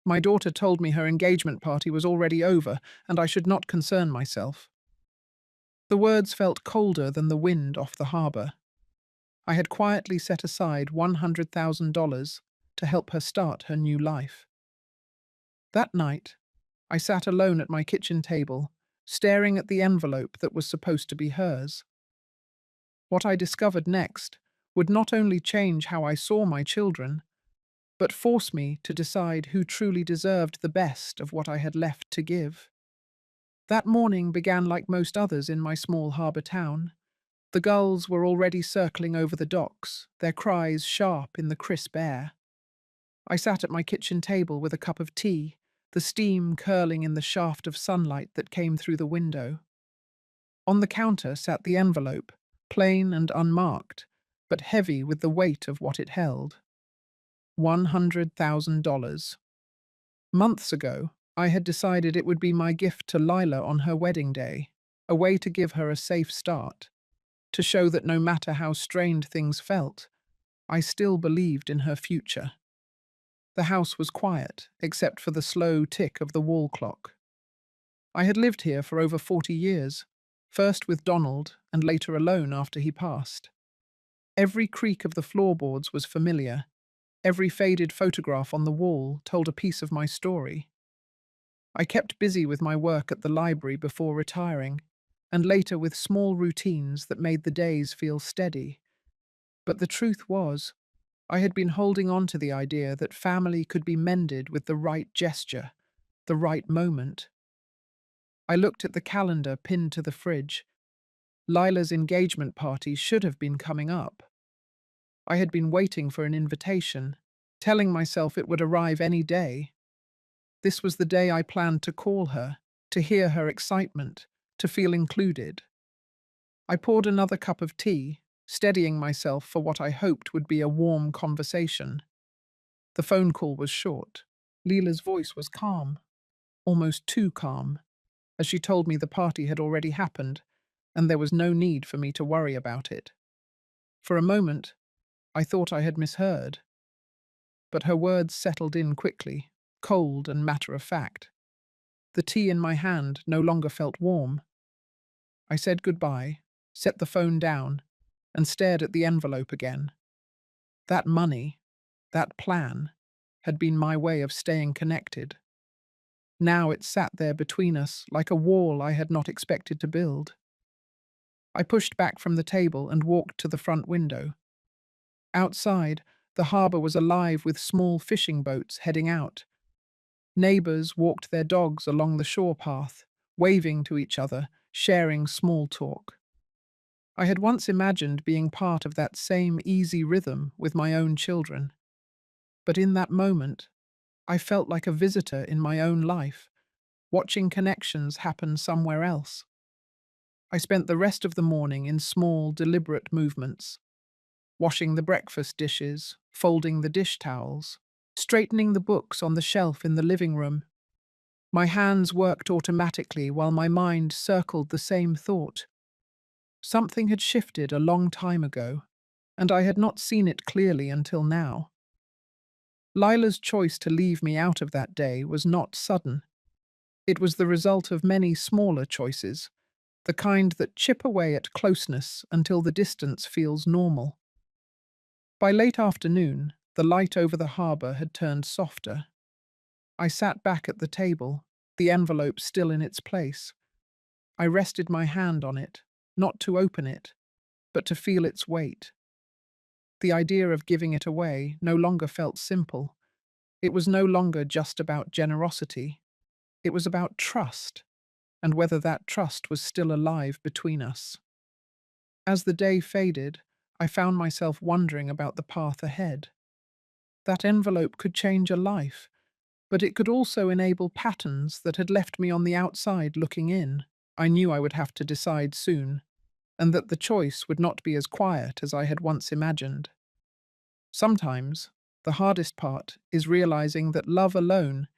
My daughter told me her engagement party was already over, and I should not concern myself. The words felt colder than the wind off the harbour. I had quietly set aside $100,000 to help her start her new life. That night, I sat alone at my kitchen table, staring at the envelope that was supposed to be hers. What I discovered next would not only change how I saw my children, but force me to decide who truly deserved the best of what I had left to give. That morning began like most others in my small harbour town. The gulls were already circling over the docks, their cries sharp in the crisp air. I sat at my kitchen table with a cup of tea, the steam curling in the shaft of sunlight that came through the window. On the counter sat the envelope, plain and unmarked, but heavy with the weight of what it held. $100,000. Months ago, I had decided it would be my gift to Lila on her wedding day, a way to give her a safe start, to show that no matter how strained things felt, I still believed in her future. The house was quiet, except for the slow tick of the wall clock. I had lived here for over 40 years, first with Donald and later alone after he passed. Every creak of the floorboards was familiar. Every faded photograph on the wall told a piece of my story. I kept busy with my work at the library before retiring, and later with small routines that made the days feel steady. But the truth was, I had been holding on to the idea that family could be mended with the right gesture, the right moment. I looked at the calendar pinned to the fridge. Lila's engagement party should have been coming up. I had been waiting for an invitation, telling myself it would arrive any day. This was the day I planned to call her, to hear her excitement, to feel included. I poured another cup of tea, steadying myself for what I hoped would be a warm conversation. The phone call was short. Leela's voice was calm, almost too calm, as she told me the party had already happened, and there was no need for me to worry about it. For a moment, I thought I had misheard, but her words settled in quickly, cold and matter of fact. The tea in my hand no longer felt warm. I said goodbye, set the phone down, and stared at the envelope again. That money, that plan, had been my way of staying connected. Now it sat there between us like a wall I had not expected to build. I pushed back from the table and walked to the front window. Outside, the harbour was alive with small fishing boats heading out. Neighbours walked their dogs along the shore path, waving to each other, sharing small talk. I had once imagined being part of that same easy rhythm with my own children. But in that moment, I felt like a visitor in my own life, watching connections happen somewhere else. I spent the rest of the morning in small, deliberate movements, washing the breakfast dishes, folding the dish towels, straightening the books on the shelf in the living room. My hands worked automatically while my mind circled the same thought. Something had shifted a long time ago, and I had not seen it clearly until now. Lila's choice to leave me out of that day was not sudden. It was the result of many smaller choices, the kind that chip away at closeness until the distance feels normal. By late afternoon, the light over the harbour had turned softer. I sat back at the table, the envelope still in its place. I rested my hand on it, not to open it, but to feel its weight. The idea of giving it away no longer felt simple. It was no longer just about generosity. It was about trust, and whether that trust was still alive between us. As the day faded, I found myself wondering about the path ahead. That envelope could change a life, but it could also enable patterns that had left me on the outside looking in. I knew I would have to decide soon, and that the choice would not be as quiet as I had once imagined. Sometimes, the hardest part is realizing that love alone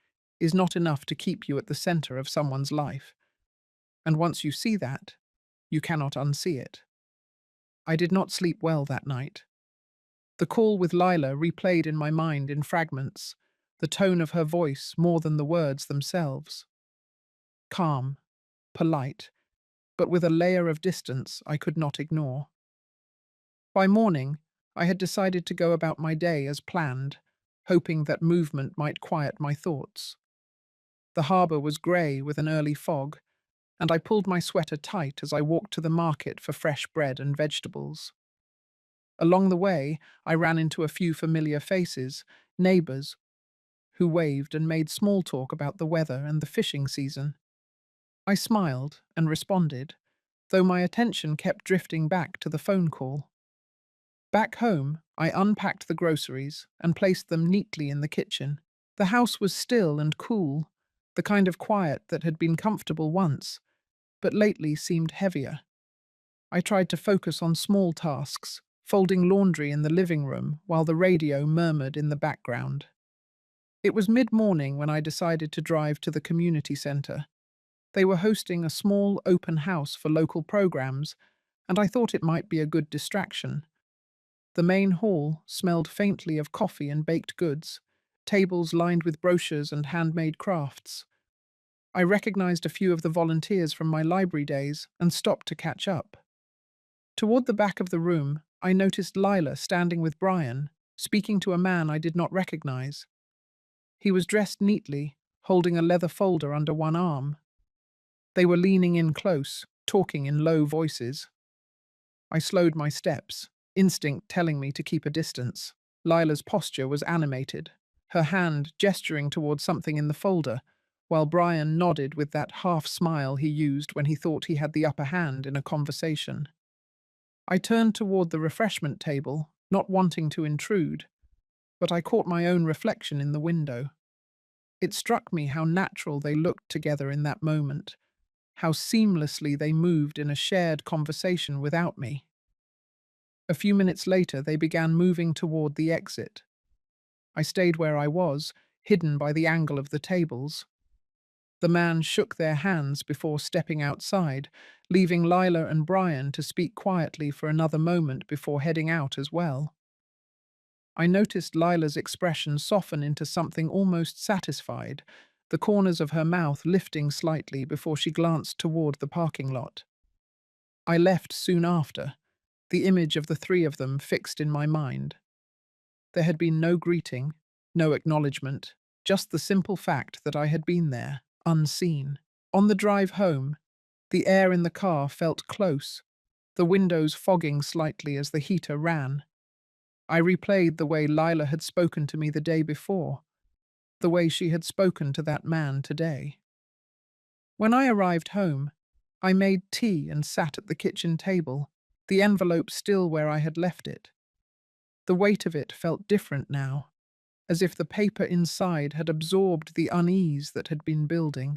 is not enough to keep you at the center of someone's life. And once you see that, you cannot unsee it. I did not sleep well that night. The call with Lila replayed in my mind in fragments, the tone of her voice more than the words themselves. Calm, polite, but with a layer of distance I could not ignore. By morning, I had decided to go about my day as planned, hoping that movement might quiet my thoughts. The harbour was grey with an early fog, and I pulled my sweater tight as I walked to the market for fresh bread and vegetables. Along the way, I ran into a few familiar faces, neighbours, who waved and made small talk about the weather and the fishing season. I smiled and responded, though my attention kept drifting back to the phone call. Back home, I unpacked the groceries and placed them neatly in the kitchen. The house was still and cool, the kind of quiet that had been comfortable once, but lately seemed heavier. I tried to focus on small tasks, folding laundry in the living room while the radio murmured in the background. It was mid-morning when I decided to drive to the community centre. They were hosting a small open house for local programs, and I thought it might be a good distraction. The main hall smelled faintly of coffee and baked goods, tables lined with brochures and handmade crafts. I recognized a few of the volunteers from my library days and stopped to catch up. Toward the back of the room, I noticed Lila standing with Brian, speaking to a man I did not recognize. He was dressed neatly, holding a leather folder under one arm. They were leaning in close, talking in low voices. I slowed my steps, instinct telling me to keep a distance. Lila's posture was animated, her hand gesturing towards something in the folder, while Brian nodded with that half-smile he used when he thought he had the upper hand in a conversation. I turned toward the refreshment table, not wanting to intrude, but I caught my own reflection in the window. It struck me how natural they looked together in that moment, how seamlessly they moved in a shared conversation without me. A few minutes later, they began moving toward the exit. I stayed where I was, hidden by the angle of the tables. The man shook their hands before stepping outside, leaving Lila and Brian to speak quietly for another moment before heading out as well. I noticed Lila's expression soften into something almost satisfied, the corners of her mouth lifting slightly before she glanced toward the parking lot. I left soon after, the image of the three of them fixed in my mind. There had been no greeting, no acknowledgement, just the simple fact that I had been there, unseen. On the drive home, the air in the car felt close, the windows fogging slightly as the heater ran. I replayed the way Lila had spoken to me the day before, the way she had spoken to that man today. When I arrived home, I made tea and sat at the kitchen table, the envelope still where I had left it. The weight of it felt different now, as if the paper inside had absorbed the unease that had been building.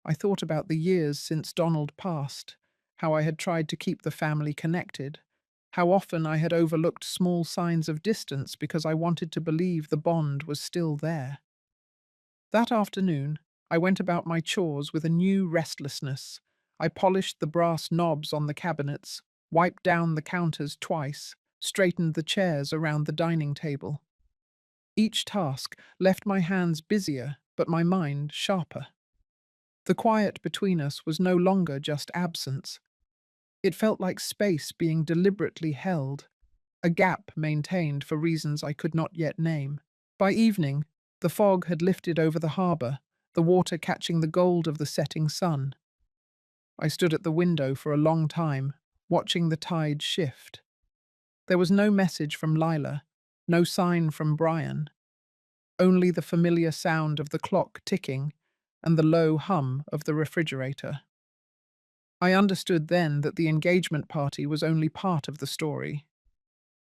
I thought about the years since Donald passed, how I had tried to keep the family connected, how often I had overlooked small signs of distance because I wanted to believe the bond was still there. That afternoon, I went about my chores with a new restlessness. I polished the brass knobs on the cabinets, wiped down the counters twice, straightened the chairs around the dining table. Each task left my hands busier, but my mind sharper. The quiet between us was no longer just absence. It felt like space being deliberately held, a gap maintained for reasons I could not yet name. By evening, the fog had lifted over the harbour, the water catching the gold of the setting sun. I stood at the window for a long time, watching the tide shift. There was no message from Lila, no sign from Brian, only the familiar sound of the clock ticking and the low hum of the refrigerator. I understood then that the engagement party was only part of the story.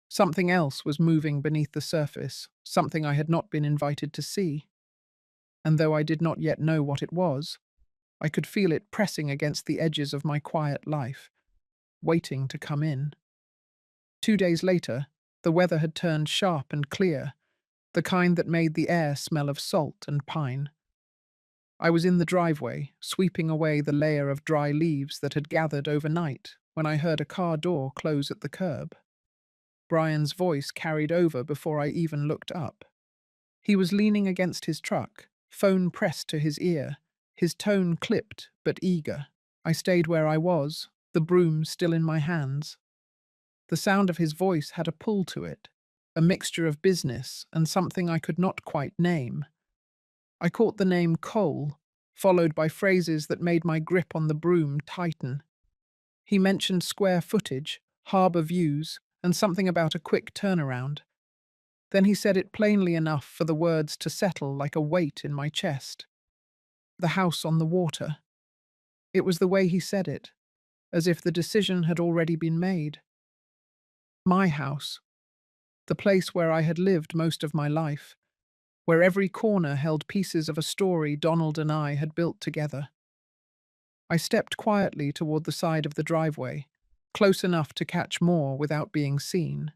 Something else was moving beneath the surface, something I had not been invited to see. And though I did not yet know what it was, I could feel it pressing against the edges of my quiet life, waiting to come in. 2 days later, the weather had turned sharp and clear, the kind that made the air smell of salt and pine. I was in the driveway, sweeping away the layer of dry leaves that had gathered overnight, when I heard a car door close at the curb. Brian's voice carried over before I even looked up. He was leaning against his truck, phone pressed to his ear, his tone clipped but eager. I stayed where I was, the broom still in my hands. The sound of his voice had a pull to it, a mixture of business and something I could not quite name. I caught the name Cole, followed by phrases that made my grip on the broom tighten. He mentioned square footage, harbour views, and something about a quick turnaround. Then he said it plainly enough for the words to settle like a weight in my chest. The house on the water. It was the way he said it, as if the decision had already been made. My house, the place where I had lived most of my life, where every corner held pieces of a story Donald and I had built together. I stepped quietly toward the side of the driveway, close enough to catch more without being seen.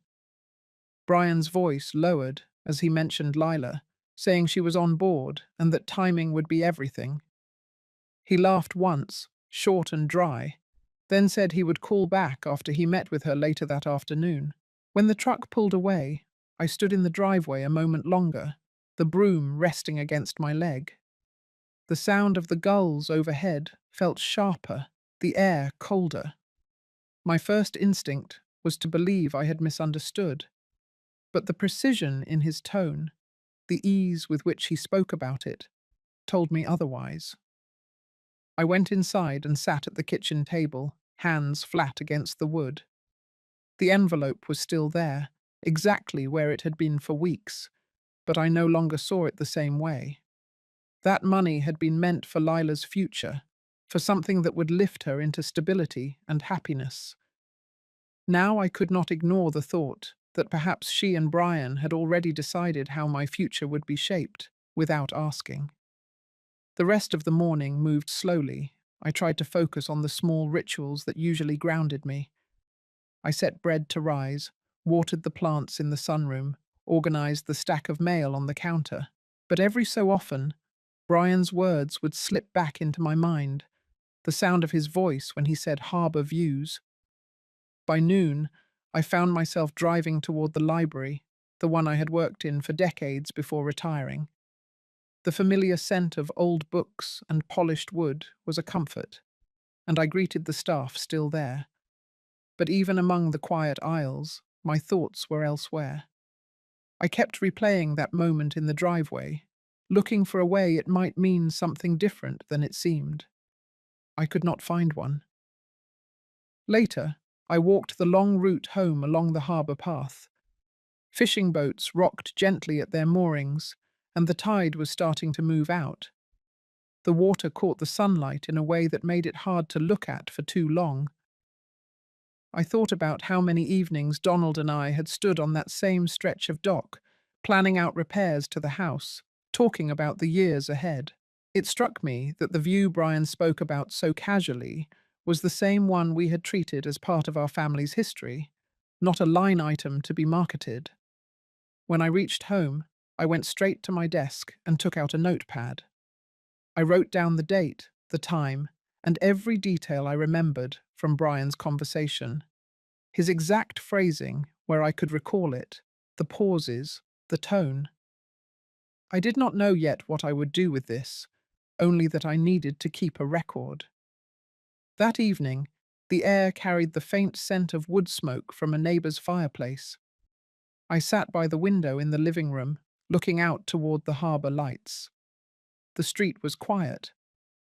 Brian's voice lowered as he mentioned Lila, saying she was on board and that timing would be everything. He laughed once, short and dry, then said he would call back after he met with her later that afternoon. When the truck pulled away, I stood in the driveway a moment longer, the broom resting against my leg. The sound of the gulls overhead felt sharper, the air colder. My first instinct was to believe I had misunderstood, but the precision in his tone, the ease with which he spoke about it, told me otherwise. I went inside and sat at the kitchen table, hands flat against the wood. The envelope was still there, exactly where it had been for weeks, but I no longer saw it the same way. That money had been meant for Lila's future, for something that would lift her into stability and happiness. Now I could not ignore the thought that perhaps she and Brian had already decided how my future would be shaped, without asking. The rest of the morning moved slowly. I tried to focus on the small rituals that usually grounded me. I set bread to rise, watered the plants in the sunroom, organized the stack of mail on the counter. But every so often, Brian's words would slip back into my mind, the sound of his voice when he said harbour views. By noon, I found myself driving toward the library, the one I had worked in for decades before retiring. The familiar scent of old books and polished wood was a comfort, and I greeted the staff still there. But even among the quiet aisles, my thoughts were elsewhere. I kept replaying that moment in the driveway, looking for a way it might mean something different than it seemed. I could not find one. Later, I walked the long route home along the harbour path. Fishing boats rocked gently at their moorings, and the tide was starting to move out. The water caught the sunlight in a way that made it hard to look at for too long. I thought about how many evenings Donald and I had stood on that same stretch of dock, planning out repairs to the house, talking about the years ahead. It struck me that the view Brian spoke about so casually was the same one we had treated as part of our family's history, not a line item to be marketed. When I reached home, I went straight to my desk and took out a notepad. I wrote down the date, the time, and every detail I remembered from Brian's conversation. His exact phrasing, where I could recall it, the pauses, the tone. I did not know yet what I would do with this, only that I needed to keep a record. That evening, the air carried the faint scent of wood smoke from a neighbour's fireplace. I sat by the window in the living room, looking out toward the harbour lights. The street was quiet,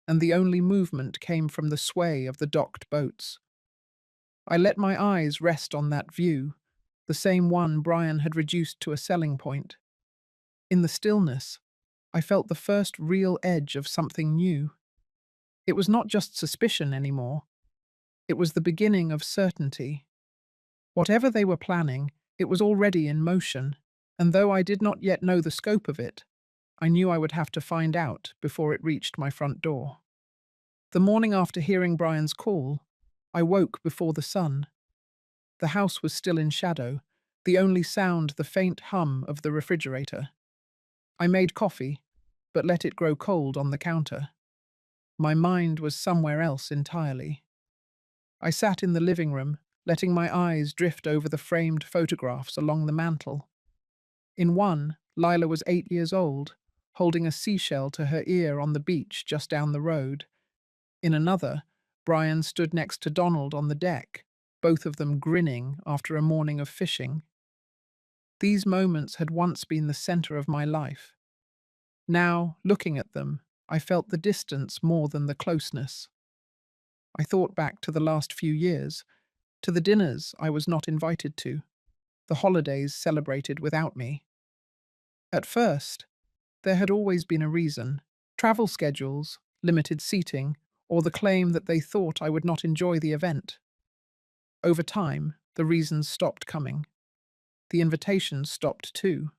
and the only movement came from the sway of the docked boats. I let my eyes rest on that view, the same one Brian had reduced to a selling point. In the stillness, I felt the first real edge of something new. It was not just suspicion anymore. It was the beginning of certainty. Whatever they were planning, it was already in motion, and though I did not yet know the scope of it, I knew I would have to find out before it reached my front door. The morning after hearing Brian's call, I woke before the sun. The house was still in shadow, the only sound the faint hum of the refrigerator. I made coffee, but let it grow cold on the counter. My mind was somewhere else entirely. I sat in the living room, letting my eyes drift over the framed photographs along the mantel. In one, Lila was 8 years old, holding a seashell to her ear on the beach just down the road. In another, Brian stood next to Donald on the deck, both of them grinning after a morning of fishing. These moments had once been the center of my life. Now, looking at them, I felt the distance more than the closeness. I thought back to the last few years, to the dinners I was not invited to, the holidays celebrated without me. At first, there had always been a reason: travel schedules, limited seating, or the claim that they thought I would not enjoy the event. Over time, the reasons stopped coming. The invitations stopped too.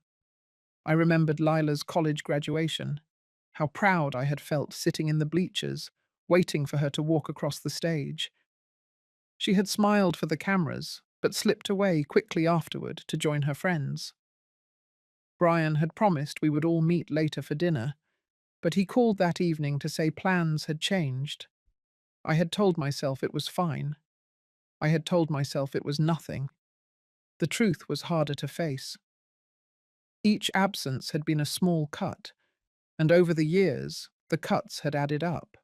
I remembered Lila's college graduation, how proud I had felt sitting in the bleachers, waiting for her to walk across the stage. She had smiled for the cameras, but slipped away quickly afterward to join her friends. Brian had promised we would all meet later for dinner, but he called that evening to say plans had changed. I had told myself it was fine. I had told myself it was nothing. The truth was harder to face. Each absence had been a small cut, and over the years, the cuts had added up.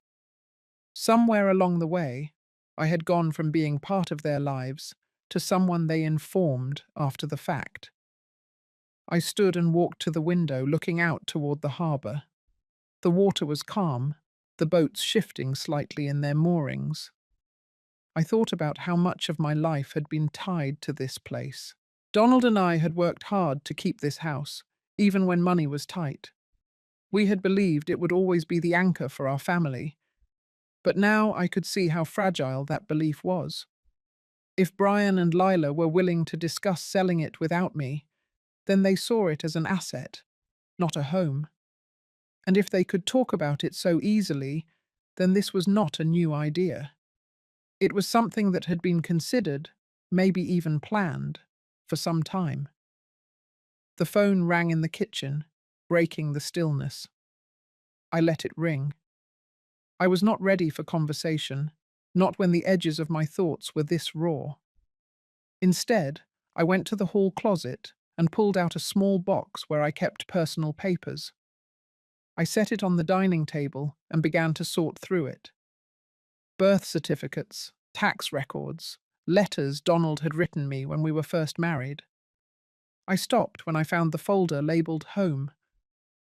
Somewhere along the way, I had gone from being part of their lives to someone they informed after the fact. I stood and walked to the window, looking out toward the harbour. The water was calm, the boats shifting slightly in their moorings. I thought about how much of my life had been tied to this place. Donald and I had worked hard to keep this house, even when money was tight. We had believed it would always be the anchor for our family, but now I could see how fragile that belief was. If Brian and Lila were willing to discuss selling it without me, then they saw it as an asset, not a home. And if they could talk about it so easily, then this was not a new idea. It was something that had been considered, maybe even planned, for some time. The phone rang in the kitchen, breaking the stillness. I let it ring. I was not ready for conversation, not when the edges of my thoughts were this raw. Instead, I went to the hall closet and pulled out a small box where I kept personal papers. I set it on the dining table and began to sort through it. Birth certificates, tax records, letters Donald had written me when we were first married. I stopped when I found the folder labeled Home.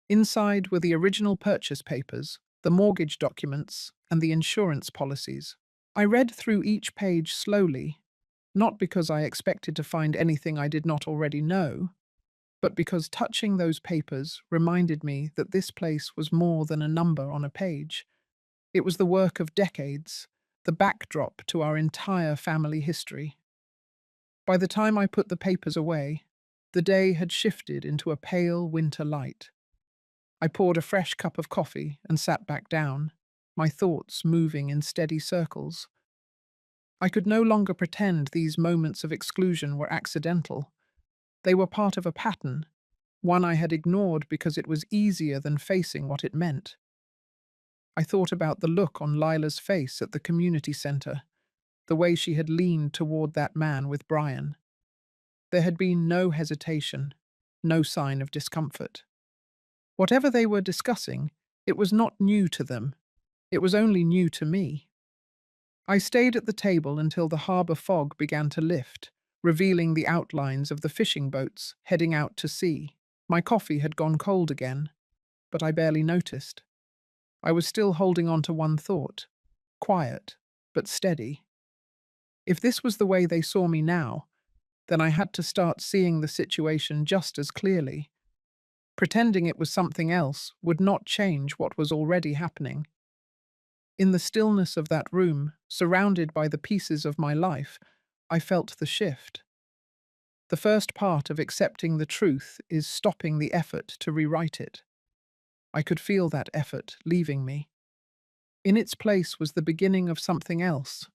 Inside were the original purchase papers, the mortgage documents, and the insurance policies. I read through each page slowly, not because I expected to find anything I did not already know, but because touching those papers reminded me that this place was more than a number on a page. It was the work of decades, the backdrop to our entire family history. By the time I put the papers away, the day had shifted into a pale winter light. I poured a fresh cup of coffee and sat back down, my thoughts moving in steady circles. I could no longer pretend these moments of exclusion were accidental. They were part of a pattern, one I had ignored because it was easier than facing what it meant. I thought about the look on Lila's face at the community centre, the way she had leaned toward that man with Brian. There had been no hesitation, no sign of discomfort. Whatever they were discussing, it was not new to them. It was only new to me. I stayed at the table until the harbour fog began to lift, revealing the outlines of the fishing boats heading out to sea. My coffee had gone cold again, but I barely noticed. I was still holding on to one thought, quiet, but steady. If this was the way they saw me now, then I had to start seeing the situation just as clearly. Pretending it was something else would not change what was already happening. In the stillness of that room, surrounded by the pieces of my life, I felt the shift. The first part of accepting the truth is stopping the effort to rewrite it. I could feel that effort leaving me. In its place was the beginning of something else,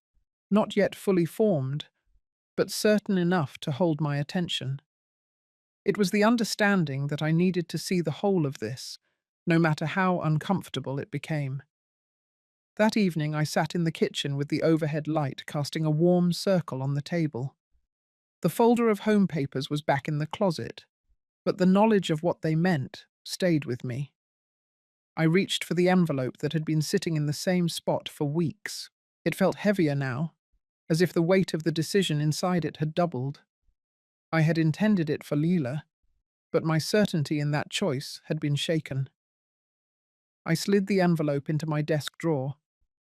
not yet fully formed, but certain enough to hold my attention. It was the understanding that I needed to see the whole of this, no matter how uncomfortable it became. That evening I sat in the kitchen with the overhead light casting a warm circle on the table. The folder of home papers was back in the closet, but the knowledge of what they meant stayed with me. I reached for the envelope that had been sitting in the same spot for weeks. It felt heavier now, as if the weight of the decision inside it had doubled. I had intended it for Leela, but my certainty in that choice had been shaken. I slid the envelope into my desk drawer,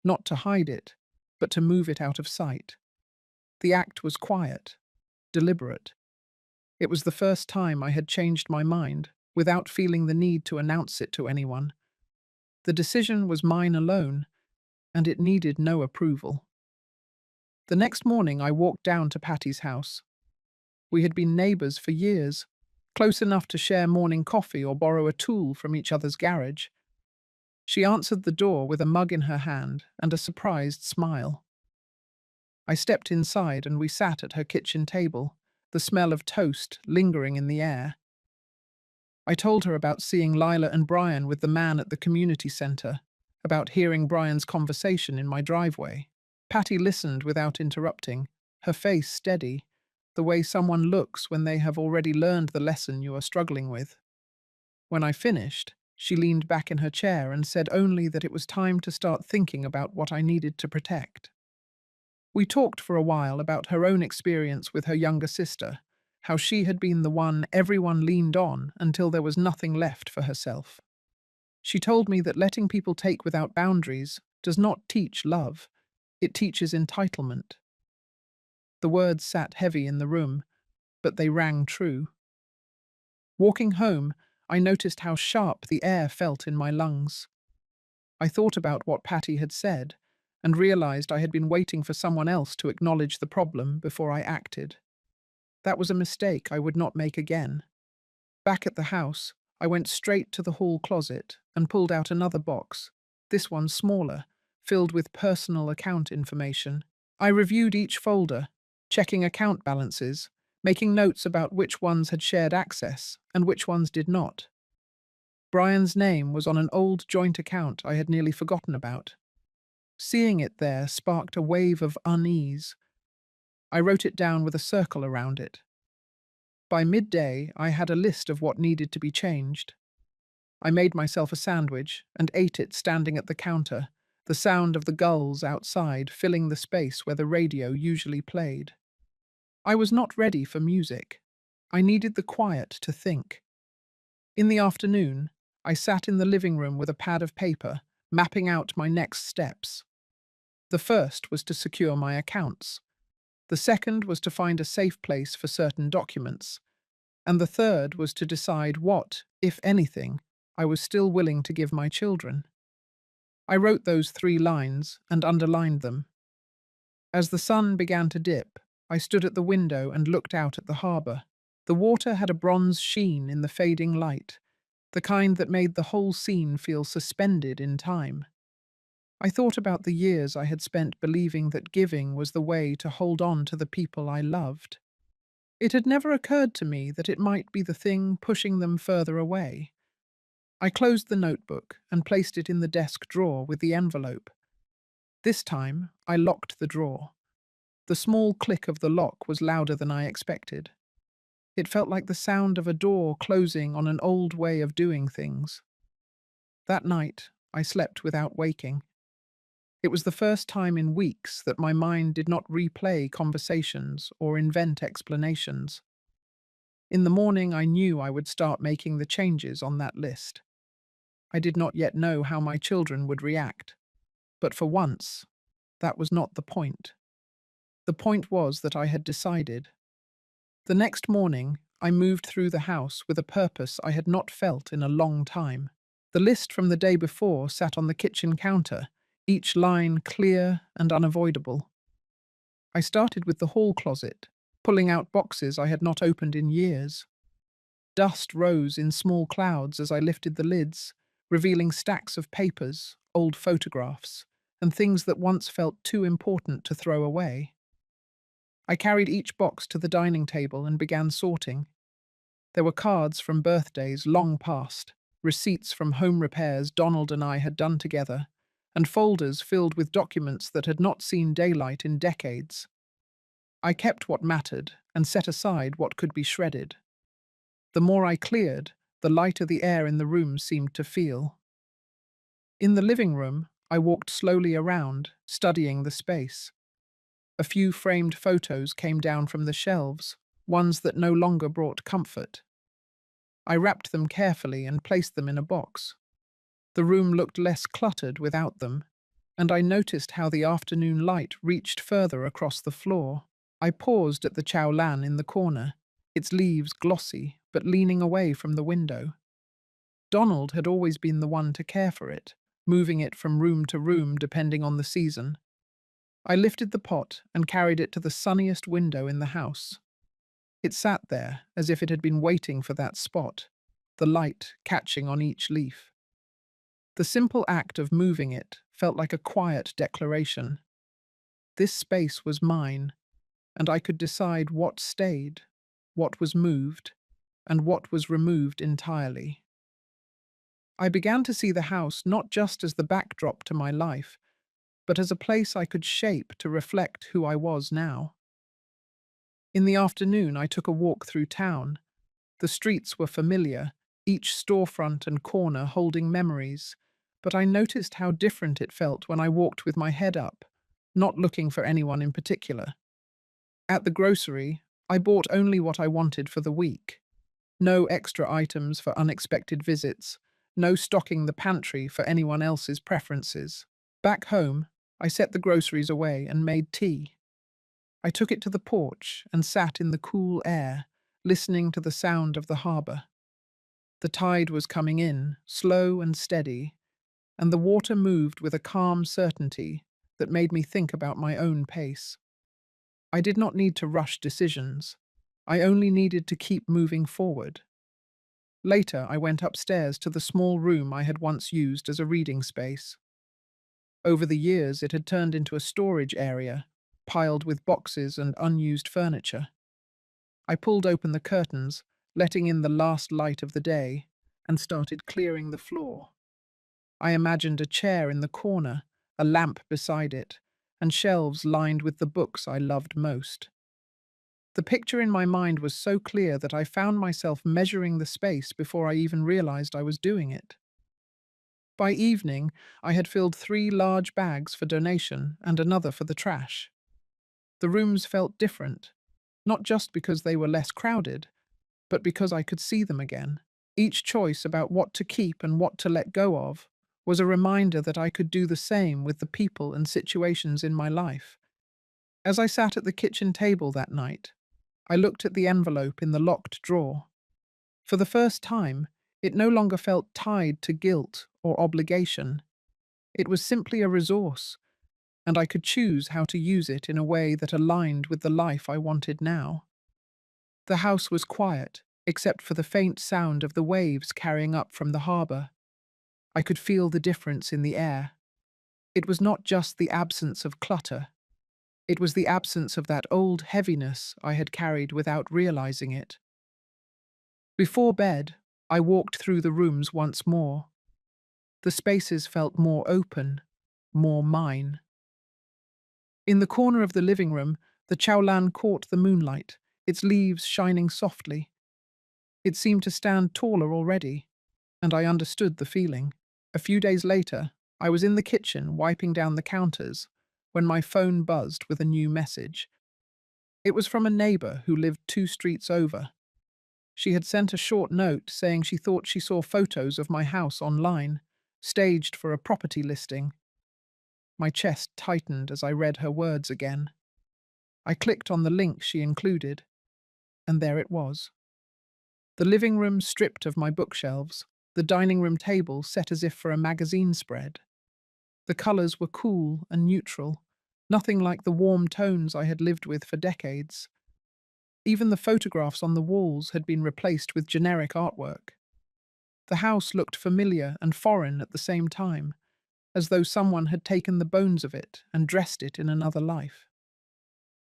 not to hide it, but to move it out of sight. The act was quiet, deliberate. It was the first time I had changed my mind without feeling the need to announce it to anyone. The decision was mine alone, and it needed no approval. The next morning I walked down to Patty's house. We had been neighbours for years, close enough to share morning coffee or borrow a tool from each other's garage. She answered the door with a mug in her hand and a surprised smile. I stepped inside and we sat at her kitchen table, the smell of toast lingering in the air. I told her about seeing Lila and Brian with the man at the community centre, about hearing Brian's conversation in my driveway. Patty listened without interrupting, her face steady, the way someone looks when they have already learned the lesson you are struggling with. When I finished, she leaned back in her chair and said only that it was time to start thinking about what I needed to protect. We talked for a while about her own experience with her younger sister, how she had been the one everyone leaned on until there was nothing left for herself. She told me that letting people take without boundaries does not teach love, it teaches entitlement. The words sat heavy in the room, but they rang true. Walking home, I noticed how sharp the air felt in my lungs. I thought about what Patty had said, and realized I had been waiting for someone else to acknowledge the problem before I acted. That was a mistake I would not make again. Back at the house, I went straight to the hall closet and pulled out another box, this one smaller, filled with personal account information. I reviewed each folder, checking account balances, making notes about which ones had shared access and which ones did not. Brian's name was on an old joint account I had nearly forgotten about. Seeing it there sparked a wave of unease. I wrote it down with a circle around it. By midday, I had a list of what needed to be changed. I made myself a sandwich and ate it standing at the counter, the sound of the gulls outside filling the space where the radio usually played. I was not ready for music. I needed the quiet to think. In the afternoon, I sat in the living room with a pad of paper, mapping out my next steps. The first was to secure my accounts. The second was to find a safe place for certain documents. And the third was to decide what, if anything, I was still willing to give my children. I wrote those 3 lines and underlined them. As the sun began to dip, I stood at the window and looked out at the harbour. The water had a bronze sheen in the fading light, the kind that made the whole scene feel suspended in time. I thought about the years I had spent believing that giving was the way to hold on to the people I loved. It had never occurred to me that it might be the thing pushing them further away. I closed the notebook and placed it in the desk drawer with the envelope. This time, I locked the drawer. The small click of the lock was louder than I expected. It felt like the sound of a door closing on an old way of doing things. That night, I slept without waking. It was the first time in weeks that my mind did not replay conversations or invent explanations. In the morning, I knew I would start making the changes on that list. I did not yet know how my children would react, but for once, that was not the point. The point was that I had decided. The next morning, I moved through the house with a purpose I had not felt in a long time. The list from the day before sat on the kitchen counter, each line clear and unavoidable. I started with the hall closet, pulling out boxes I had not opened in years. Dust rose in small clouds as I lifted the lids, revealing stacks of papers, old photographs, and things that once felt too important to throw away. I carried each box to the dining table and began sorting. There were cards from birthdays long past, receipts from home repairs Donald and I had done together, and folders filled with documents that had not seen daylight in decades. I kept what mattered and set aside what could be shredded. The more I cleared, the lighter the air in the room seemed to feel. In the living room, I walked slowly around, studying the space. A few framed photos came down from the shelves, ones that no longer brought comfort. I wrapped them carefully and placed them in a box. The room looked less cluttered without them, and I noticed how the afternoon light reached further across the floor. I paused at the Chow Lan in the corner, its leaves glossy but leaning away from the window. Donald had always been the one to care for it, moving it from room to room depending on the season. I lifted the pot and carried it to the sunniest window in the house. It sat there as if it had been waiting for that spot, the light catching on each leaf. The simple act of moving it felt like a quiet declaration. This space was mine, and I could decide what stayed, what was moved, and what was removed entirely. I began to see the house not just as the backdrop to my life, but as a place I could shape to reflect who I was now. In the afternoon, I took a walk through town. The streets were familiar, each storefront and corner holding memories, but I noticed how different it felt when I walked with my head up, not looking for anyone in particular. At the grocery, I bought only what I wanted for the week. No extra items for unexpected visits, no stocking the pantry for anyone else's preferences. Back home, I set the groceries away and made tea. I took it to the porch and sat in the cool air, listening to the sound of the harbour. The tide was coming in, slow and steady, and the water moved with a calm certainty that made me think about my own pace. I did not need to rush decisions. I only needed to keep moving forward. Later, I went upstairs to the small room I had once used as a reading space. Over the years, it had turned into a storage area, piled with boxes and unused furniture. I pulled open the curtains, letting in the last light of the day, and started clearing the floor. I imagined a chair in the corner, a lamp beside it, and shelves lined with the books I loved most. The picture in my mind was so clear that I found myself measuring the space before I even realized I was doing it. By evening, I had filled 3 large bags for donation and another for the trash. The rooms felt different, not just because they were less crowded, but because I could see them again. Each choice about what to keep and what to let go of was a reminder that I could do the same with the people and situations in my life. As I sat at the kitchen table that night, I looked at the envelope in the locked drawer. For the first time, it no longer felt tied to guilt or obligation. It was simply a resource, and I could choose how to use it in a way that aligned with the life I wanted now. The house was quiet, except for the faint sound of the waves carrying up from the harbour. I could feel the difference in the air. It was not just the absence of clutter. It was the absence of that old heaviness I had carried without realizing it. Before bed, I walked through the rooms once more. The spaces felt more open, more mine. In the corner of the living room, the Chowlan caught the moonlight, its leaves shining softly. It seemed to stand taller already, and I understood the feeling. A few days later, I was in the kitchen wiping down the counters when my phone buzzed with a new message. It was from a neighbour who lived 2 streets over. She had sent a short note saying she thought she saw photos of my house online, staged for a property listing. My chest tightened as I read her words again. I clicked on the link she included, and there it was. The living room stripped of my bookshelves, the dining room table set as if for a magazine spread. The colours were cool and neutral, nothing like the warm tones I had lived with for decades. Even the photographs on the walls had been replaced with generic artwork. The house looked familiar and foreign at the same time, as though someone had taken the bones of it and dressed it in another life.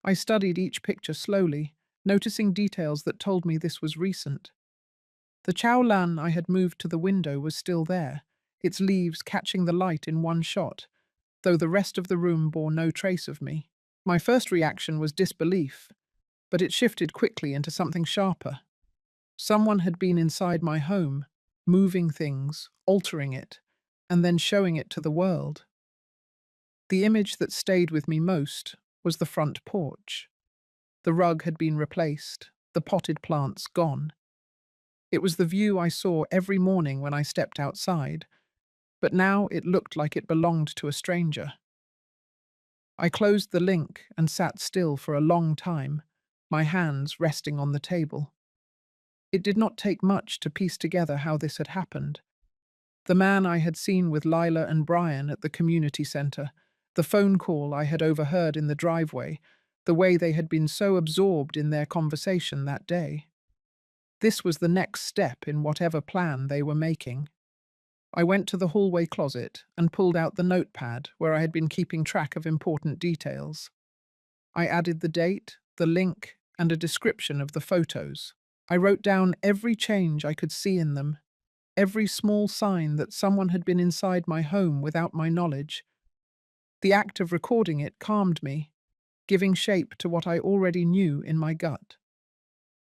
I studied each picture slowly, noticing details that told me this was recent. The Chow Lan I had moved to the window was still there, its leaves catching the light in one shot, though the rest of the room bore no trace of me. My first reaction was disbelief, but it shifted quickly into something sharper. Someone had been inside my home, moving things, altering it, and then showing it to the world. The image that stayed with me most was the front porch. The rug had been replaced, the potted plants gone. It was the view I saw every morning when I stepped outside, but now it looked like it belonged to a stranger. I closed the link and sat still for a long time, my hands resting on the table. It did not take much to piece together how this had happened. The man I had seen with Lila and Brian at the community centre, the phone call I had overheard in the driveway, the way they had been so absorbed in their conversation that day. This was the next step in whatever plan they were making. I went to the hallway closet and pulled out the notepad where I had been keeping track of important details. I added the date, the link, and a description of the photos. I wrote down every change I could see in them, every small sign that someone had been inside my home without my knowledge. The act of recording it calmed me, giving shape to what I already knew in my gut.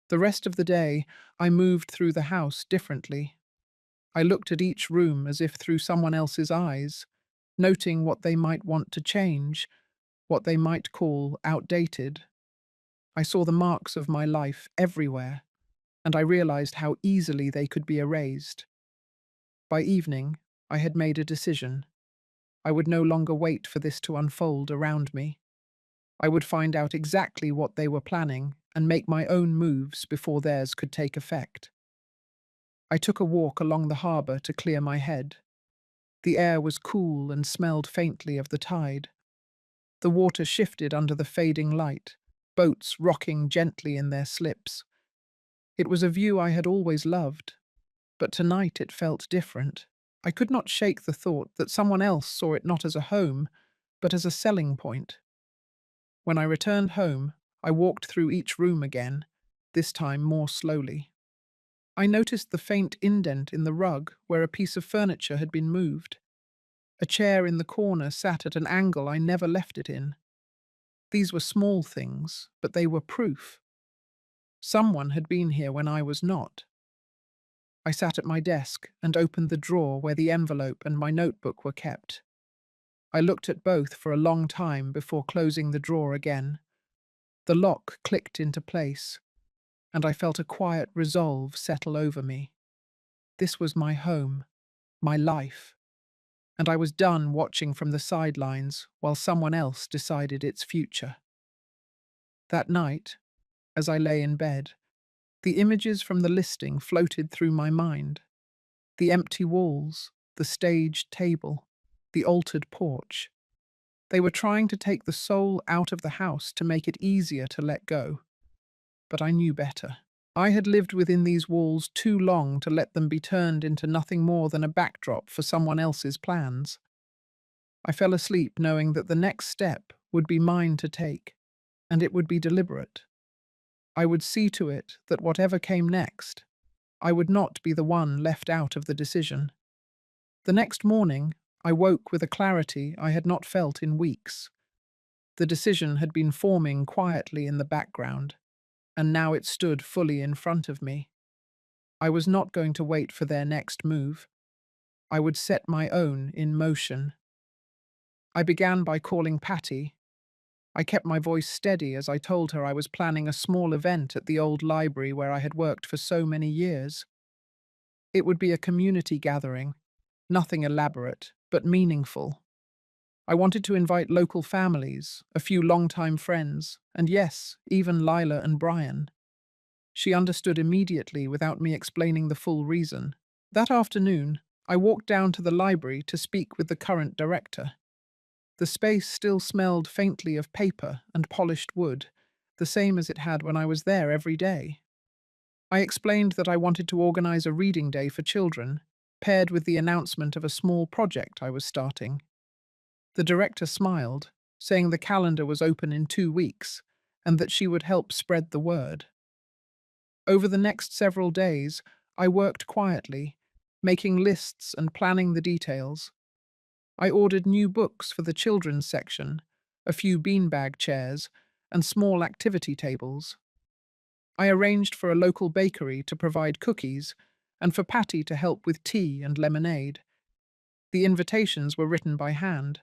The rest of the day, I moved through the house differently. I looked at each room as if through someone else's eyes, noting what they might want to change, what they might call outdated. I saw the marks of my life everywhere, and I realized how easily they could be erased. By evening, I had made a decision. I would no longer wait for this to unfold around me. I would find out exactly what they were planning and make my own moves before theirs could take effect. I took a walk along the harbour to clear my head. The air was cool and smelled faintly of the tide. The water shifted under the fading light, boats rocking gently in their slips. It was a view I had always loved, but tonight it felt different. I could not shake the thought that someone else saw it not as a home, but as a selling point. When I returned home, I walked through each room again, this time more slowly. I noticed the faint indent in the rug where a piece of furniture had been moved. A chair in the corner sat at an angle I never left it in. These were small things, but they were proof. Someone had been here when I was not. I sat at my desk and opened the drawer where the envelope and my notebook were kept. I looked at both for a long time before closing the drawer again. The lock clicked into place, and I felt a quiet resolve settle over me. This was my home, my life, and I was done watching from the sidelines while someone else decided its future. That night, as I lay in bed, the images from the listing floated through my mind. The empty walls, the staged table, the altered porch. They were trying to take the soul out of the house to make it easier to let go. But I knew better. I had lived within these walls too long to let them be turned into nothing more than a backdrop for someone else's plans. I fell asleep knowing that the next step would be mine to take, and it would be deliberate. I would see to it that whatever came next, I would not be the one left out of the decision. The next morning, I woke with a clarity I had not felt in weeks. The decision had been forming quietly in the background, and now it stood fully in front of me. I was not going to wait for their next move. I would set my own in motion. I began by calling Patty. I kept my voice steady as I told her I was planning a small event at the old library where I had worked for so many years. It would be a community gathering, nothing elaborate, but meaningful. I wanted to invite local families, a few longtime friends, and yes, even Lila and Brian. She understood immediately without me explaining the full reason. That afternoon, I walked down to the library to speak with the current director. The space still smelled faintly of paper and polished wood, the same as it had when I was there every day. I explained that I wanted to organize a reading day for children, paired with the announcement of a small project I was starting. The director smiled, saying the calendar was open in 2 weeks, and that she would help spread the word. Over the next several days, I worked quietly, making lists and planning the details. I ordered new books for the children's section, a few beanbag chairs, and small activity tables. I arranged for a local bakery to provide cookies and for Patty to help with tea and lemonade. The invitations were written by hand.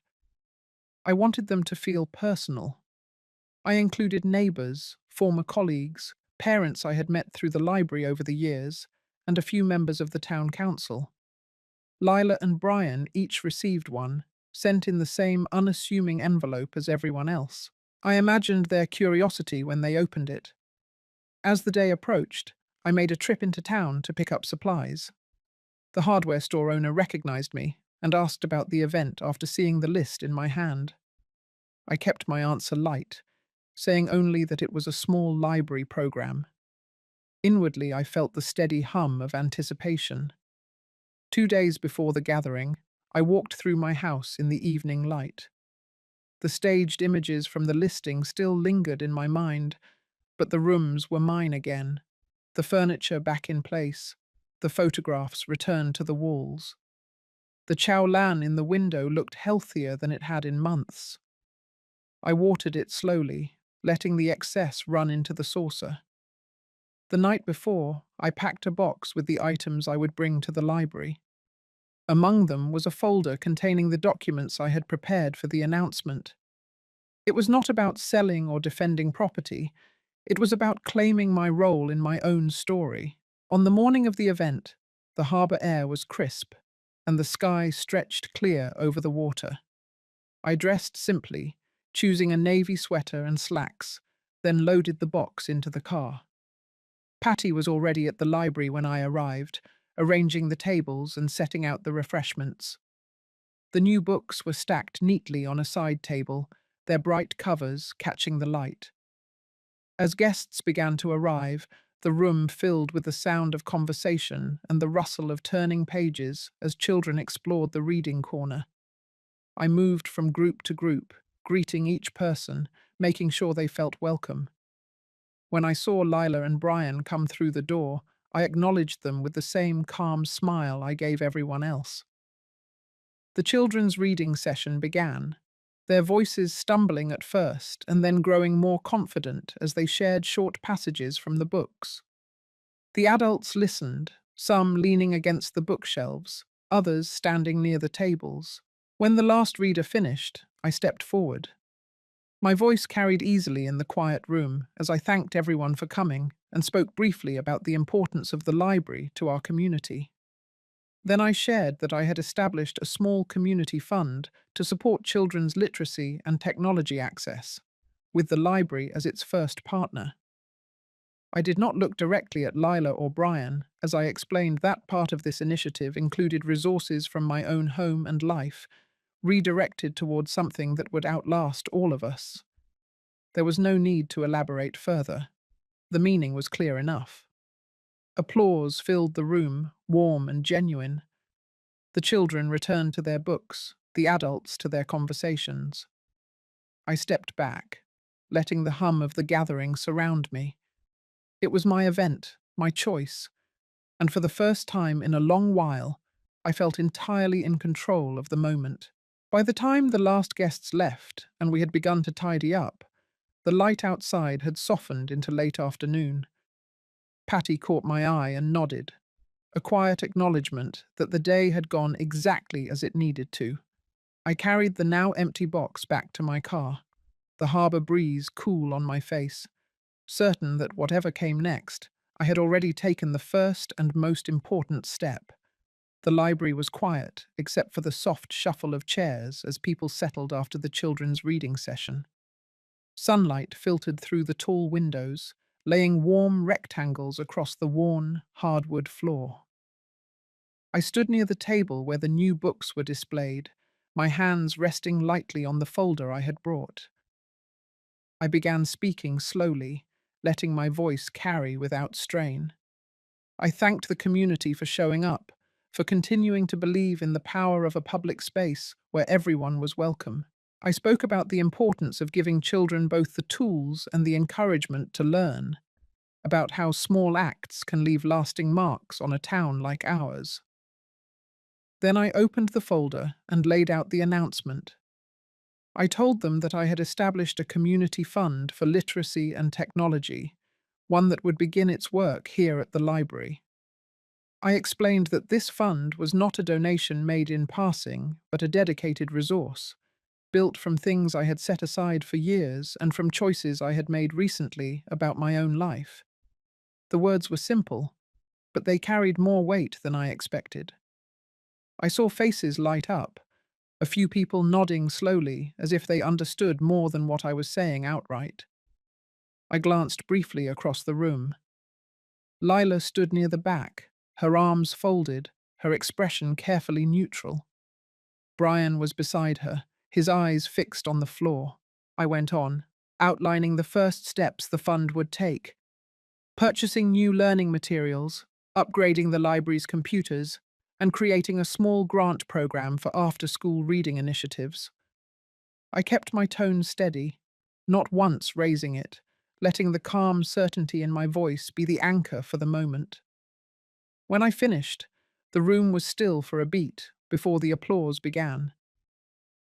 I wanted them to feel personal. I included neighbours, former colleagues, parents I had met through the library over the years, and a few members of the town council. Lila and Brian each received one, sent in the same unassuming envelope as everyone else. I imagined their curiosity when they opened it. As the day approached, I made a trip into town to pick up supplies. The hardware store owner recognized me and asked about the event after seeing the list in my hand. I kept my answer light, saying only that it was a small library program. Inwardly, I felt the steady hum of anticipation. 2 days before the gathering, I walked through my house in the evening light. The staged images from the listing still lingered in my mind, but the rooms were mine again, the furniture back in place, the photographs returned to the walls. The Chow Lan in the window looked healthier than it had in months. I watered it slowly, letting the excess run into the saucer. The night before, I packed a box with the items I would bring to the library. Among them was a folder containing the documents I had prepared for the announcement. It was not about selling or defending property, it was about claiming my role in my own story. On the morning of the event, the harbour air was crisp, and the sky stretched clear over the water. I dressed simply, choosing a navy sweater and slacks, then loaded the box into the car. Patty was already at the library when I arrived, arranging the tables and setting out the refreshments. The new books were stacked neatly on a side table, their bright covers catching the light. As guests began to arrive, the room filled with the sound of conversation and the rustle of turning pages as children explored the reading corner. I moved from group to group, greeting each person, making sure they felt welcome. When I saw Lila and Brian come through the door, I acknowledged them with the same calm smile I gave everyone else. The children's reading session began, their voices stumbling at first and then growing more confident as they shared short passages from the books. The adults listened, some leaning against the bookshelves, others standing near the tables. When the last reader finished, I stepped forward. My voice carried easily in the quiet room as I thanked everyone for coming and spoke briefly about the importance of the library to our community. Then I shared that I had established a small community fund to support children's literacy and technology access, with the library as its first partner. I did not look directly at Lila or Brian, as I explained that part of this initiative included resources from my own home and life, redirected towards something that would outlast all of us. There was no need to elaborate further. The meaning was clear enough. Applause filled the room, warm and genuine. The children returned to their books, the adults to their conversations. I stepped back, letting the hum of the gathering surround me. It was my event, my choice, and for the first time in a long while, I felt entirely in control of the moment. By the time the last guests left and we had begun to tidy up, the light outside had softened into late afternoon. Patty caught my eye and nodded, a quiet acknowledgement that the day had gone exactly as it needed to. I carried the now empty box back to my car, the harbour breeze cool on my face, certain that whatever came next, I had already taken the first and most important step. The library was quiet, except for the soft shuffle of chairs as people settled after the children's reading session. Sunlight filtered through the tall windows, laying warm rectangles across the worn, hardwood floor. I stood near the table where the new books were displayed, my hands resting lightly on the folder I had brought. I began speaking slowly, letting my voice carry without strain. I thanked the community for showing up, for continuing to believe in the power of a public space where everyone was welcome. I spoke about the importance of giving children both the tools and the encouragement to learn, about how small acts can leave lasting marks on a town like ours. Then I opened the folder and laid out the announcement. I told them that I had established a community fund for literacy and technology, one that would begin its work here at the library. I explained that this fund was not a donation made in passing, but a dedicated resource, built from things I had set aside for years and from choices I had made recently about my own life. The words were simple, but they carried more weight than I expected. I saw faces light up, a few people nodding slowly as if they understood more than what I was saying outright. I glanced briefly across the room. Lila stood near the back, her arms folded, her expression carefully neutral. Brian was beside her, his eyes fixed on the floor. I went on, outlining the first steps the fund would take: purchasing new learning materials, upgrading the library's computers, and creating a small grant program for after-school reading initiatives. I kept my tone steady, not once raising it, letting the calm certainty in my voice be the anchor for the moment. When I finished, the room was still for a beat before the applause began.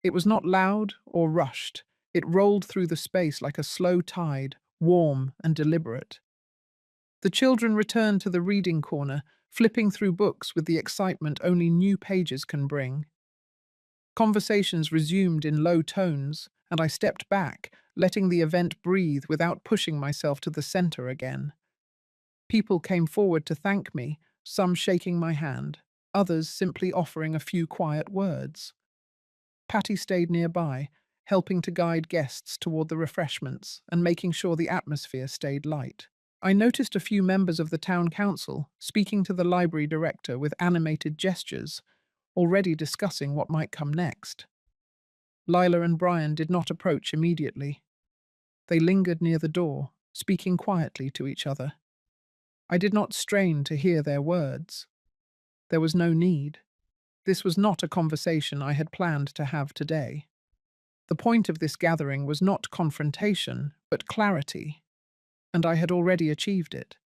It was not loud or rushed. It rolled through the space like a slow tide, warm and deliberate. The children returned to the reading corner, flipping through books with the excitement only new pages can bring. Conversations resumed in low tones, and I stepped back, letting the event breathe without pushing myself to the center again. People came forward to thank me, some shaking my hand, others simply offering a few quiet words. Patty stayed nearby, helping to guide guests toward the refreshments and making sure the atmosphere stayed light. I noticed a few members of the town council speaking to the library director with animated gestures, already discussing what might come next. Lila and Brian did not approach immediately. They lingered near the door, speaking quietly to each other. I did not strain to hear their words. There was no need. This was not a conversation I had planned to have today. The point of this gathering was not confrontation, but clarity, and I had already achieved it.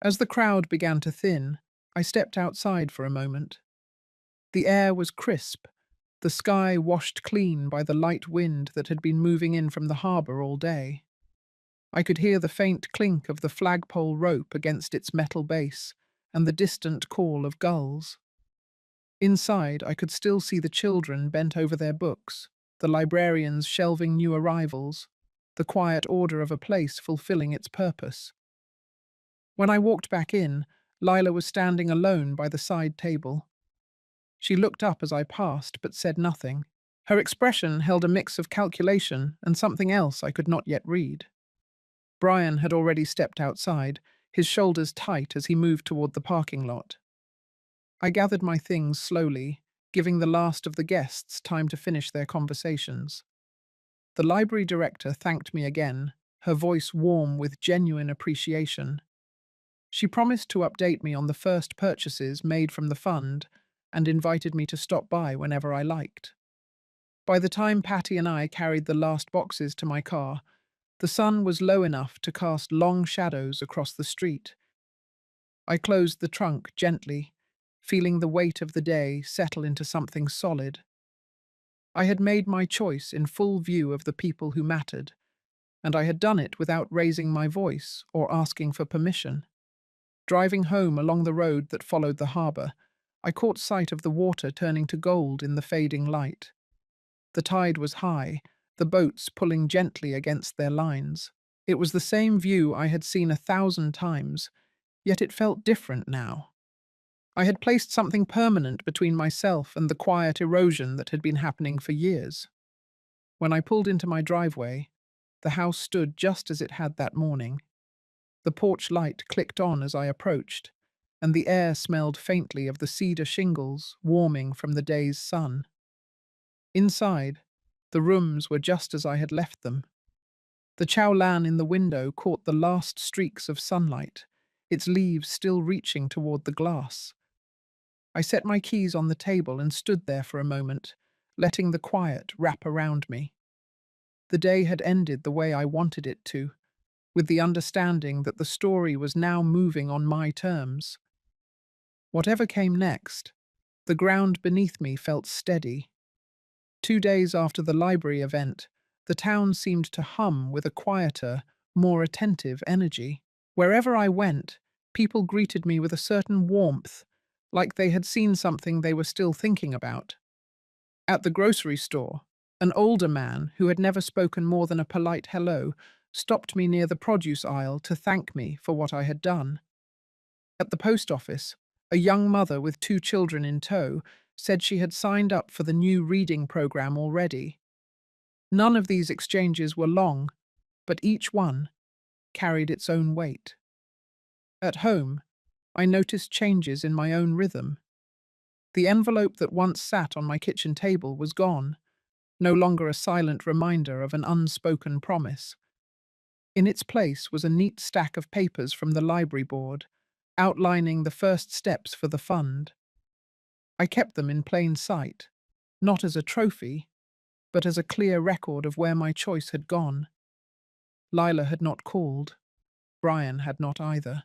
As the crowd began to thin, I stepped outside for a moment. The air was crisp, the sky washed clean by the light wind that had been moving in from the harbour all day. I could hear the faint clink of the flagpole rope against its metal base and the distant call of gulls. Inside, I could still see the children bent over their books, the librarians shelving new arrivals, the quiet order of a place fulfilling its purpose. When I walked back in, Lila was standing alone by the side table. She looked up as I passed, but said nothing. Her expression held a mix of calculation and something else I could not yet read. Brian had already stepped outside, his shoulders tight as he moved toward the parking lot. I gathered my things slowly, giving the last of the guests time to finish their conversations. The library director thanked me again, her voice warm with genuine appreciation. She promised to update me on the first purchases made from the fund and invited me to stop by whenever I liked. By the time Patty and I carried the last boxes to my car, the sun was low enough to cast long shadows across the street. I closed the trunk gently, feeling the weight of the day settle into something solid. I had made my choice in full view of the people who mattered, and I had done it without raising my voice or asking for permission. Driving home along the road that followed the harbour, I caught sight of the water turning to gold in the fading light. The tide was high, the boats pulling gently against their lines. It was the same view I had seen 1,000 times, yet it felt different now. I had placed something permanent between myself and the quiet erosion that had been happening for years. When I pulled into my driveway, the house stood just as it had that morning. The porch light clicked on as I approached, and the air smelled faintly of the cedar shingles warming from the day's sun. Inside, the rooms were just as I had left them. The chow lan in the window caught the last streaks of sunlight, its leaves still reaching toward the glass. I set my keys on the table and stood there for a moment, letting the quiet wrap around me. The day had ended the way I wanted it to, with the understanding that the story was now moving on my terms. Whatever came next, the ground beneath me felt steady. 2 days after the library event, the town seemed to hum with a quieter, more attentive energy. Wherever I went, people greeted me with a certain warmth, like they had seen something they were still thinking about. At the grocery store, an older man who had never spoken more than a polite hello stopped me near the produce aisle to thank me for what I had done. At the post office, a young mother with two children in tow said she had signed up for the new reading program already. None of these exchanges were long, but each one carried its own weight. At home, I noticed changes in my own rhythm. The envelope that once sat on my kitchen table was gone, no longer a silent reminder of an unspoken promise. In its place was a neat stack of papers from the library board, outlining the first steps for the fund. I kept them in plain sight, not as a trophy, but as a clear record of where my choice had gone. Lila had not called. Brian had not either.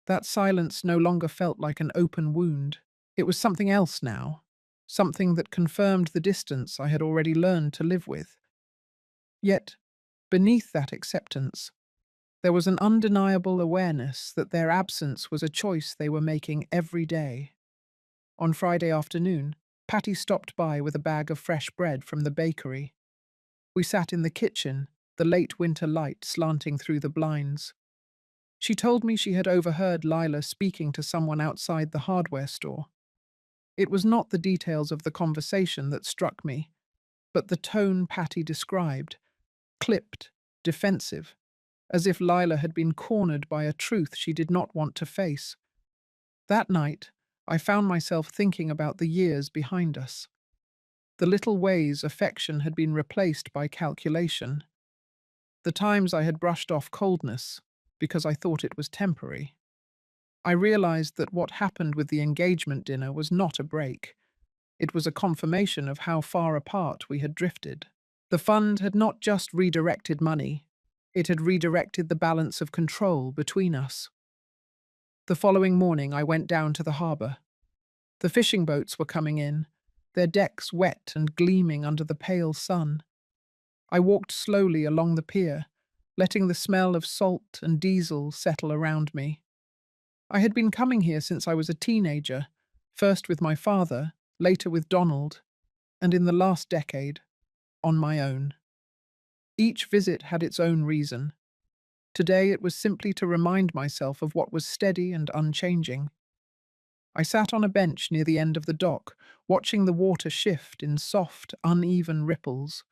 That silence no longer felt like an open wound. It was something else now, something that confirmed the distance I had already learned to live with. Yet, beneath that acceptance, there was an undeniable awareness that their absence was a choice they were making every day. On Friday afternoon, Patty stopped by with a bag of fresh bread from the bakery. We sat in the kitchen, the late winter light slanting through the blinds. She told me she had overheard Lila speaking to someone outside the hardware store. It was not the details of the conversation that struck me, but the tone Patty described, clipped, defensive, as if Lila had been cornered by a truth she did not want to face. That night, I found myself thinking about the years behind us. The little ways affection had been replaced by calculation. The times I had brushed off coldness because I thought it was temporary. I realized that what happened with the engagement dinner was not a break. It was a confirmation of how far apart we had drifted. The fund had not just redirected money, it had redirected the balance of control between us. The following morning I went down to the harbour. The fishing boats were coming in, their decks wet and gleaming under the pale sun. I walked slowly along the pier, letting the smell of salt and diesel settle around me. I had been coming here since I was a teenager, first with my father, later with Donald, and in the last decade, on my own. Each visit had its own reason. Today it was simply to remind myself of what was steady and unchanging. I sat on a bench near the end of the dock, watching the water shift in soft, uneven ripples.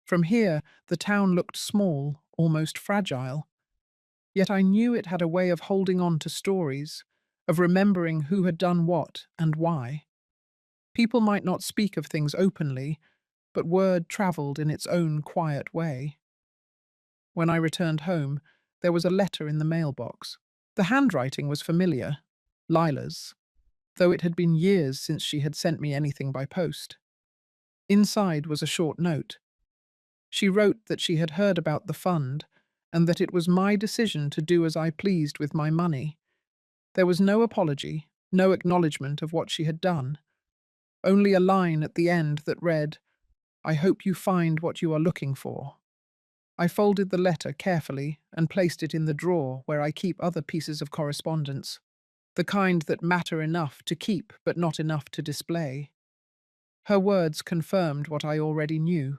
From here, the town looked small, almost fragile. Yet I knew it had a way of holding on to stories, of remembering who had done what and why. People might not speak of things openly, but word travelled in its own quiet way. When I returned home, there was a letter in the mailbox. The handwriting was familiar, Lila's, though it had been years since she had sent me anything by post. Inside was a short note. She wrote that she had heard about the fund and that it was my decision to do as I pleased with my money. There was no apology, no acknowledgement of what she had done, only a line at the end that read, "I hope you find what you are looking for." I folded the letter carefully and placed it in the drawer where I keep other pieces of correspondence, the kind that matter enough to keep but not enough to display. Her words confirmed what I already knew.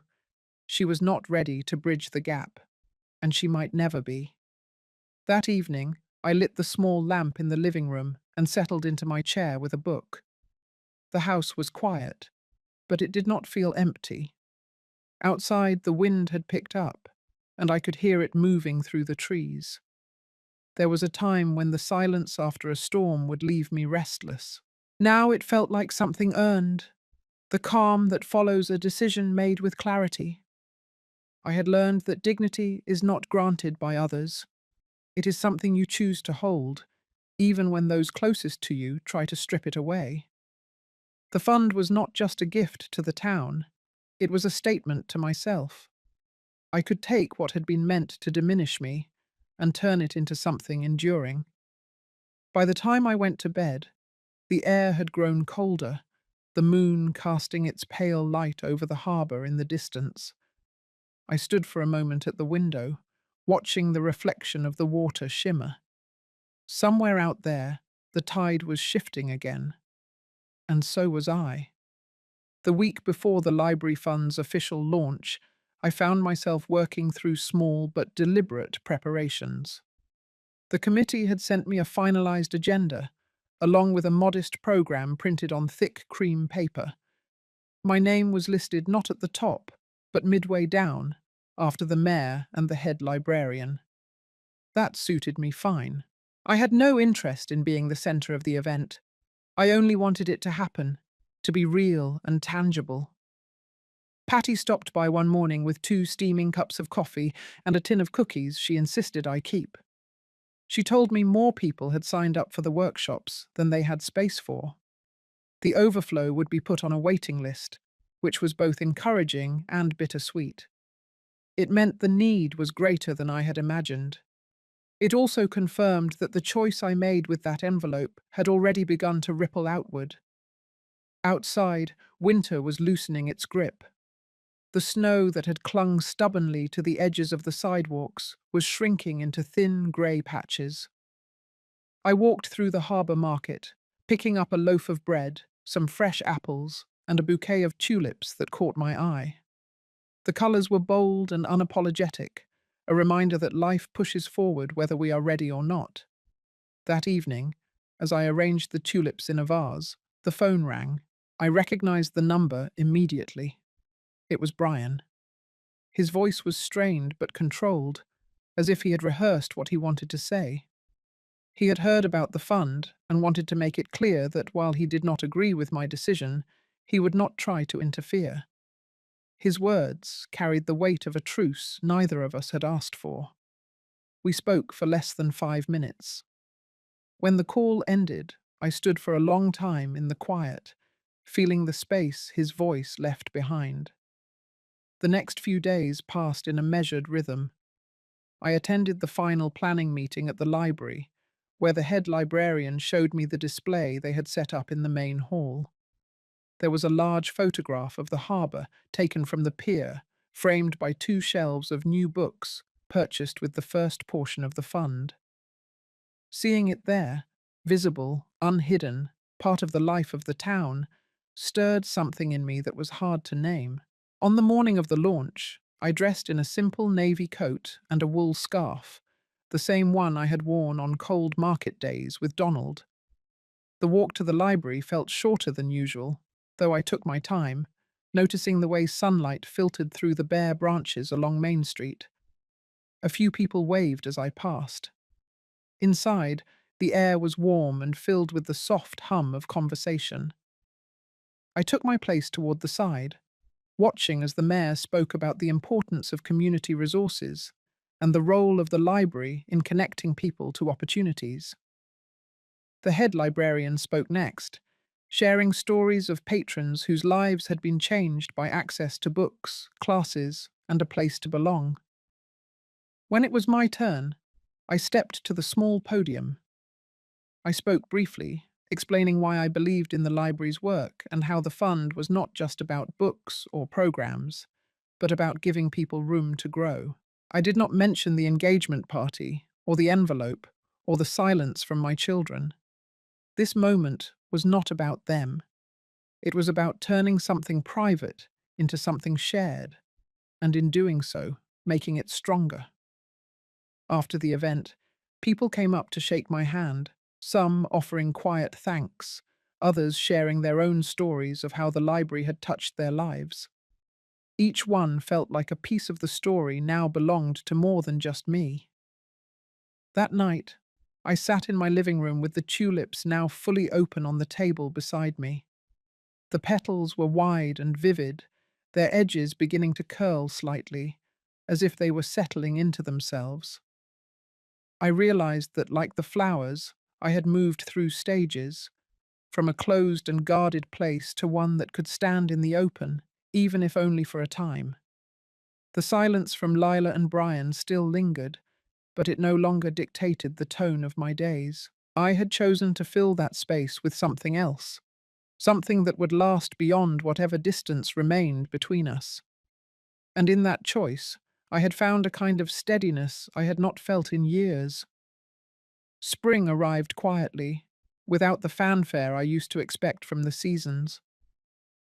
She was not ready to bridge the gap, and she might never be. That evening, I lit the small lamp in the living room and settled into my chair with a book. The house was quiet, but it did not feel empty. Outside, the wind had picked up, and I could hear it moving through the trees. There was a time when the silence after a storm would leave me restless. Now it felt like something earned, the calm that follows a decision made with clarity. I had learned that dignity is not granted by others. It is something you choose to hold, even when those closest to you try to strip it away. The fund was not just a gift to the town, it was a statement to myself. I could take what had been meant to diminish me and turn it into something enduring. By the time I went to bed, the air had grown colder, the moon casting its pale light over the harbour in the distance. I stood for a moment at the window, watching the reflection of the water shimmer. Somewhere out there, the tide was shifting again, and so was I. The week before the Library Fund's official launch, I found myself working through small but deliberate preparations. The committee had sent me a finalized agenda, along with a modest program printed on thick cream paper. My name was listed not at the top, but midway down, after the mayor and the head librarian. That suited me fine. I had no interest in being the center of the event. I only wanted it to happen, to be real and tangible. Patty stopped by one morning with 2 steaming cups of coffee and a tin of cookies she insisted I keep. She told me more people had signed up for the workshops than they had space for. The overflow would be put on a waiting list, which was both encouraging and bittersweet. It meant the need was greater than I had imagined. It also confirmed that the choice I made with that envelope had already begun to ripple outward. Outside, winter was loosening its grip. The snow that had clung stubbornly to the edges of the sidewalks was shrinking into thin grey patches. I walked through the harbour market, picking up a loaf of bread, some fresh apples, and a bouquet of tulips that caught my eye. The colours were bold and unapologetic, a reminder that life pushes forward whether we are ready or not. That evening, as I arranged the tulips in a vase, the phone rang. I recognized the number immediately. It was Brian. His voice was strained but controlled, as if he had rehearsed what he wanted to say. He had heard about the fund and wanted to make it clear that while he did not agree with my decision, he would not try to interfere. His words carried the weight of a truce neither of us had asked for. We spoke for less than 5 minutes. When the call ended, I stood for a long time in the quiet, feeling the space his voice left behind. The next few days passed in a measured rhythm. I attended the final planning meeting at the library, where the head librarian showed me the display they had set up in the main hall. There was a large photograph of the harbour taken from the pier, framed by 2 shelves of new books purchased with the first portion of the fund. Seeing it there, visible, unhidden, part of the life of the town, stirred something in me that was hard to name. On the morning of the launch, I dressed in a simple navy coat and a wool scarf, the same one I had worn on cold market days with Donald. The walk to the library felt shorter than usual, though I took my time, noticing the way sunlight filtered through the bare branches along Main Street. A few people waved as I passed. Inside, the air was warm and filled with the soft hum of conversation. I took my place toward the side, watching as the mayor spoke about the importance of community resources and the role of the library in connecting people to opportunities. The head librarian spoke next, sharing stories of patrons whose lives had been changed by access to books, classes, and a place to belong. When it was my turn, I stepped to the small podium. I spoke briefly, explaining why I believed in the library's work and how the fund was not just about books or programs, but about giving people room to grow. I did not mention the engagement party, or the envelope, or the silence from my children. This moment was not about them. It was about turning something private into something shared, and in doing so, making it stronger. After the event, people came up to shake my hand, some offering quiet thanks, others sharing their own stories of how the library had touched their lives. Each one felt like a piece of the story now belonged to more than just me. That night, I sat in my living room with the tulips now fully open on the table beside me. The petals were wide and vivid, their edges beginning to curl slightly, as if they were settling into themselves. I realized that, like the flowers, I had moved through stages, from a closed and guarded place to one that could stand in the open, even if only for a time. The silence from Lila and Brian still lingered, but it no longer dictated the tone of my days. I had chosen to fill that space with something else, something that would last beyond whatever distance remained between us. And in that choice, I had found a kind of steadiness I had not felt in years. Spring arrived quietly, without the fanfare I used to expect from the seasons.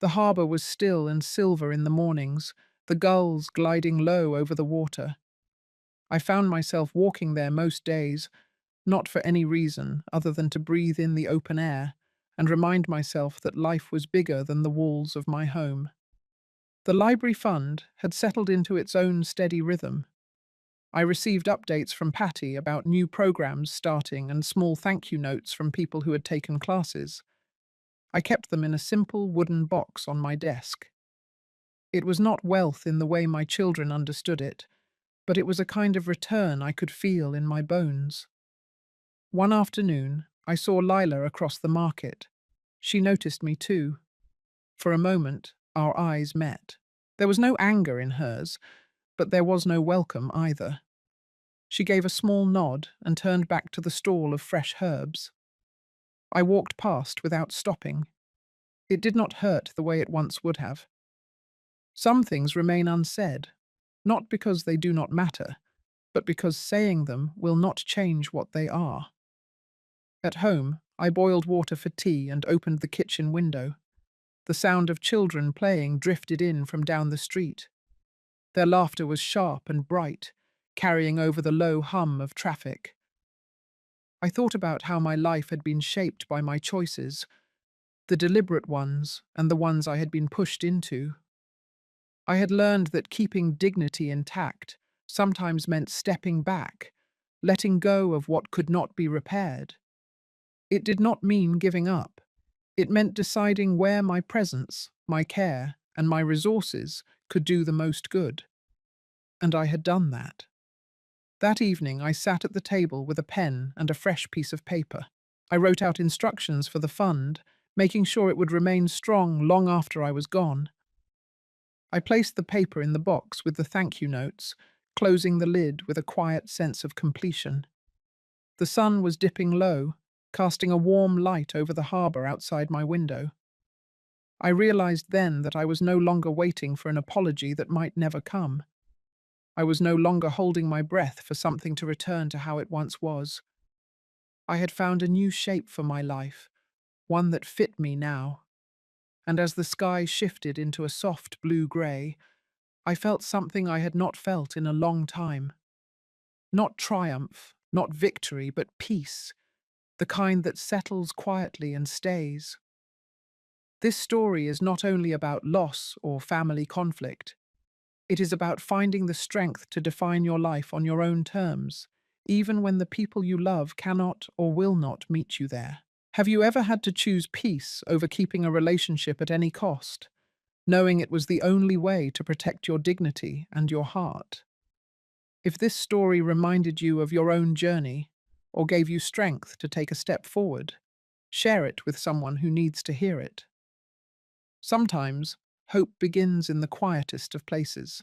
The harbour was still and silver in the mornings, the gulls gliding low over the water. I found myself walking there most days, not for any reason other than to breathe in the open air and remind myself that life was bigger than the walls of my home. The Library Fund had settled into its own steady rhythm. I received updates from Patty about new programs starting and small thank you notes from people who had taken classes. I kept them in a simple wooden box on my desk. It was not wealth in the way my children understood it, but it was a kind of return I could feel in my bones. One afternoon, I saw Lila across the market. She noticed me too. For a moment, our eyes met. There was no anger in hers, but there was no welcome either. She gave a small nod and turned back to the stall of fresh herbs. I walked past without stopping. It did not hurt the way it once would have. Some things remain unsaid, not because they do not matter, but because saying them will not change what they are. At home, I boiled water for tea and opened the kitchen window. The sound of children playing drifted in from down the street. Their laughter was sharp and bright, carrying over the low hum of traffic. I thought about how my life had been shaped by my choices, the deliberate ones and the ones I had been pushed into. I had learned that keeping dignity intact sometimes meant stepping back, letting go of what could not be repaired. It did not mean giving up. It meant deciding where my presence, my care, and my resources could do the most good. And I had done that. That evening I sat at the table with a pen and a fresh piece of paper. I wrote out instructions for the fund, making sure it would remain strong long after I was gone. I placed the paper in the box with the thank you notes, closing the lid with a quiet sense of completion. The sun was dipping low, casting a warm light over the harbour outside my window. I realized then that I was no longer waiting for an apology that might never come. I was no longer holding my breath for something to return to how it once was. I had found a new shape for my life, one that fit me now. And as the sky shifted into a soft blue-grey, I felt something I had not felt in a long time. Not triumph, not victory, but peace, the kind that settles quietly and stays. This story is not only about loss or family conflict. It is about finding the strength to define your life on your own terms, even when the people you love cannot or will not meet you there. Have you ever had to choose peace over keeping a relationship at any cost, knowing it was the only way to protect your dignity and your heart? If this story reminded you of your own journey, or gave you strength to take a step forward, share it with someone who needs to hear it. Sometimes, hope begins in the quietest of places.